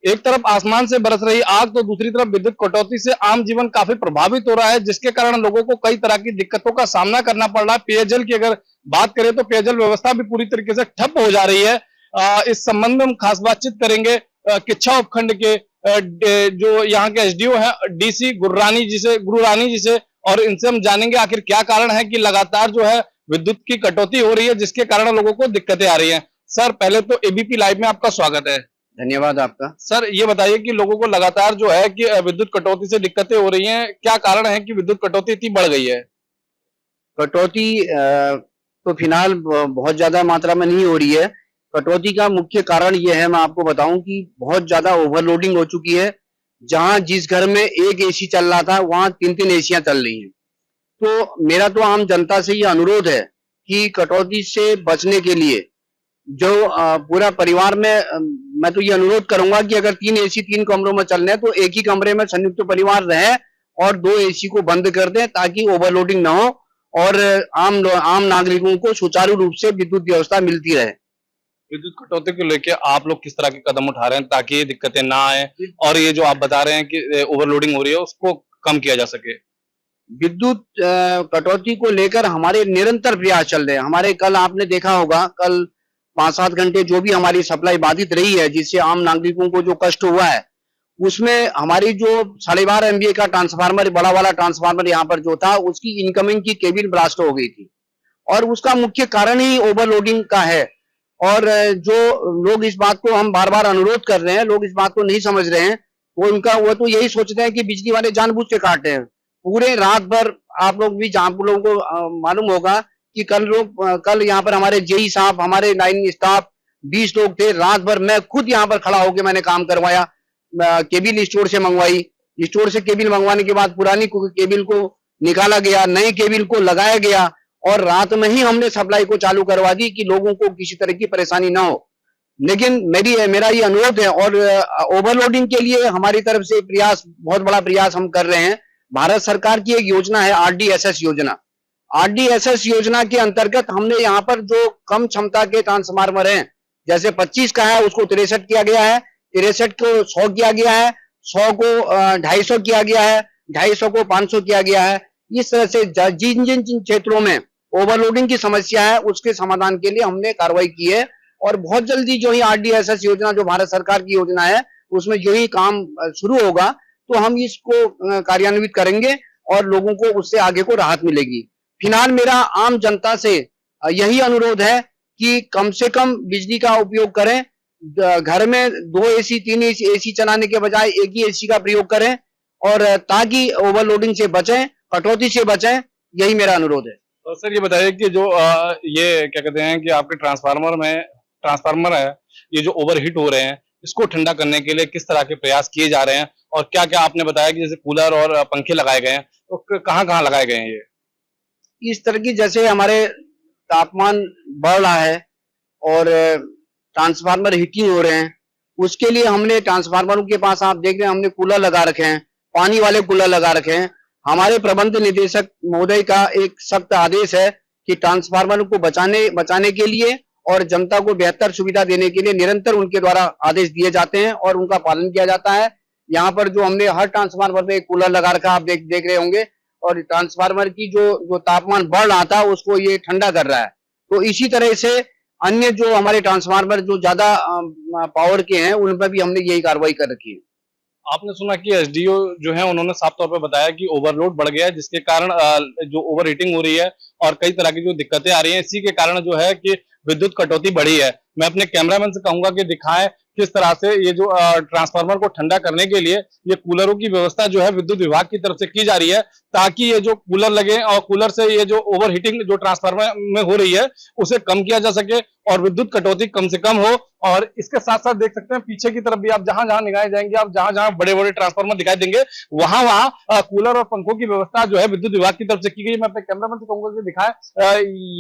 एक तरफ आसमान से बरस रही आग तो दूसरी तरफ विद्युत कटौती से आम जीवन काफी प्रभावित हो रहा है, जिसके कारण लोगों को कई तरह की दिक्कतों का सामना करना पड़ रहा है। पेयजल की अगर बात करें तो पेयजल व्यवस्था भी पूरी तरीके से ठप हो जा रही है। इस संबंध में हम खास बातचीत करेंगे किच्छा उपखंड के जो यहाँ के एसडीओ हैं, डीसी गुरुरानी जी से, और इनसे हम जानेंगे आखिर क्या कारण है कि लगातार जो है विद्युत की कटौती हो रही है, जिसके कारण लोगों को दिक्कतें आ रही हैं। सर, पहले तो एबीपी लाइव में आपका स्वागत है। धन्यवाद आपका। सर, ये बताइए कि लोगों को लगातार जो है कि विद्युत कटौती से दिक्कतें हो रही हैं, क्या कारण है कि विद्युत कटौती इतनी बढ़ गई है? कटौती तो फिलहाल बहुत ज्यादा मात्रा में नहीं हो रही है। कटौती का मुख्य कारण ये है, मैं आपको बताऊं कि बहुत ज्यादा ओवरलोडिंग हो चुकी है। जहां जिस घर में एक एसी चल रहा था वहां 3-3 एसियां चल रही हैं। तो मेरा तो आम जनता से ये अनुरोध है कि कटौती से बचने के लिए जो पूरा परिवार में मैं तो ये अनुरोध करूंगा कि अगर 3 एसी 3 कमरों में चल रहे हैं तो एक ही कमरे में संयुक्त परिवार रहे और 2 एसी को बंद कर दें, ताकि ओवरलोडिंग ना हो और आम नागरिकों को सुचारू रूप से विद्युत व्यवस्था मिलती रहे। विद्युत कटौती को लेके आप लोग किस तरह के कदम उठा रहे हैं ताकि ये दिक्कतें ना आए और ये जो आप बता रहे हैं कि ओवरलोडिंग हो रही है उसको कम किया जा सके? विद्युत कटौती को लेकर हमारे निरंतर प्रयास चल रहे हैं। हमारे कल आपने देखा होगा, कल 5-7 घंटे जो भी हमारी सप्लाई बाधित रही है, जिससे आम नागरिकों को जो कष्ट हुआ है, उसमें हमारी जो 12.5 MVA का ट्रांसफार्मर, बड़ा वाला ट्रांसफार्मर यहाँ पर जो था, उसकी इनकमिंग की केबल ब्लास्ट हो गई थी और उसका मुख्य कारण ही ओवरलोडिंग का है। और जो लोग इस बात को हम बार बार अनुरोध कर रहे हैं, लोग इस बात को नहीं समझ रहे हैं। वो तो यही सोचते हैं कि बिजली वाले जानबूझ के काट रहे हैं। पूरे रात भर आप लोग भी, जहां लोगों को मालूम होगा कि कल यहाँ पर हमारे जेई साहब, हमारे लाइन स्टाफ 20 लोग थे। रात भर मैं खुद यहाँ पर खड़ा होकर मैंने काम करवाया। केबल स्टोर से मंगवाई, स्टोर से केबल मंगवाने के बाद पुरानी केबल को निकाला गया, नई केबल को लगाया गया और रात में ही हमने सप्लाई को चालू करवा दी कि लोगों को किसी तरह की परेशानी ना हो। लेकिन मेरा ये अनुरोध है, और ओवरलोडिंग के लिए हमारी तरफ से बहुत बड़ा प्रयास हम कर रहे हैं। भारत सरकार की एक योजना है आरडीएसएस योजना। आरडीएसएस योजना के अंतर्गत हमने यहाँ पर जो कम क्षमता के ट्रांसफार्मर हैं, जैसे 25 का है उसको 63 किया गया है, 63 को 100 किया गया है, 100 को 250 किया गया है, 250 को 500 किया गया है। इस तरह से जिन जिन क्षेत्रों में ओवरलोडिंग की समस्या है उसके समाधान के लिए हमने कार्रवाई की है। और बहुत जल्दी जो ही आरडीएसएस योजना, जो भारत सरकार की योजना है, उसमें जो ही काम शुरू होगा तो हम इसको कार्यान्वित करेंगे और लोगों को उससे आगे को राहत मिलेगी। फिलहाल मेरा आम जनता से यही अनुरोध है कि कम से कम बिजली का उपयोग करें। घर में 2 एसी 3 एसी चलाने के बजाय एक ही एसी का प्रयोग करें, और ताकि ओवरलोडिंग से बचें, कटौती से बचें। यही मेरा अनुरोध है। तो सर, ये बताइए कि जो ये क्या कहते हैं कि आपके ट्रांसफार्मर है, ये जो ओवरहीट हो रहे हैं, इसको ठंडा करने के लिए किस तरह के प्रयास किए जा रहे हैं और क्या क्या आपने बताया कि जैसे कूलर और पंखे लगाए गए हैं, तो कहाँ कहाँ लगाए गए हैं ये? इस तरह की, जैसे हमारे तापमान बढ़ रहा है और ट्रांसफार्मर हीटिंग हो रहे हैं, उसके लिए हमने ट्रांसफार्मरों के पास, आप देख रहे हैं, हमने कूलर लगा रखे हैं, पानी वाले कूलर लगा रखे हैं। हमारे प्रबंध निदेशक महोदय का एक सख्त आदेश है कि ट्रांसफार्मर को बचाने के लिए और जनता को बेहतर सुविधा देने के लिए निरंतर उनके द्वारा आदेश दिए जाते हैं और उनका पालन किया जाता है। यहाँ पर जो हमने हर ट्रांसफार्मर में एक कूलर लगा रखा, आप देख रहे होंगे, और ट्रांसफार्मर की जो तापमान बढ़ रहा था उसको ये ठंडा कर रहा है। तो इसी तरह से अन्य जो हमारे ट्रांसफार्मर जो ज्यादा पावर के हैं, उन पर भी हमने यही कार्रवाई कर रखी है। आपने सुना कि एसडीओ जो है उन्होंने साफ तौर पे बताया कि ओवरलोड बढ़ गया है, जिसके कारण जो ओवर हीटिंग हो रही है और कई तरह की जो दिक्कतें आ रही हैं, इसी के कारण जो है कि विद्युत कटौती बढ़ी है। मैं अपने कैमरामैन से कहूंगा कि दिखाएं किस तरह से ये जो ट्रांसफार्मर को ठंडा करने के लिए ये कूलरों की व्यवस्था जो है विद्युत विभाग की तरफ से की जा रही है, ताकि ये जो कूलर लगे और कूलर से ये जो ओवर हीटिंग जो ट्रांसफार्मर में हो रही है उसे कम किया जा सके और विद्युत कटौती कम से कम हो। और इसके साथ साथ देख सकते हैं पीछे की तरफ भी, आप जहां जहां निगाहें जाएंगे, आप जहां जहां बड़े बड़े ट्रांसफार्मर दिखाई देंगे, वहां वहां कूलर और पंखों की व्यवस्था जो है विद्युत विभाग की तरफ से की गई। मैं अपने कैमरामैन से कहूंगा कि दिखाएं,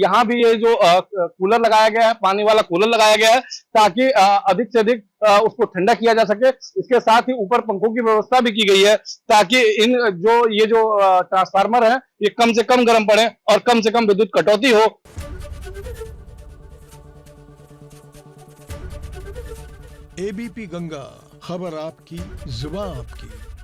यहाँ भी ये जो कूलर लगाया गया है, पानी वाला कूलर लगाया गया है, ताकि अधिक से अधिक उसको ठंडा किया जा सके। इसके साथ ही ऊपर पंखों की व्यवस्था भी की गई है, ताकि ये जो ट्रांसफार्मर है ये कम से कम गर्म पड़े और कम से कम विद्युत कटौती हो। एबीपी गंगा, खबर आपकी, जुबान आपकी।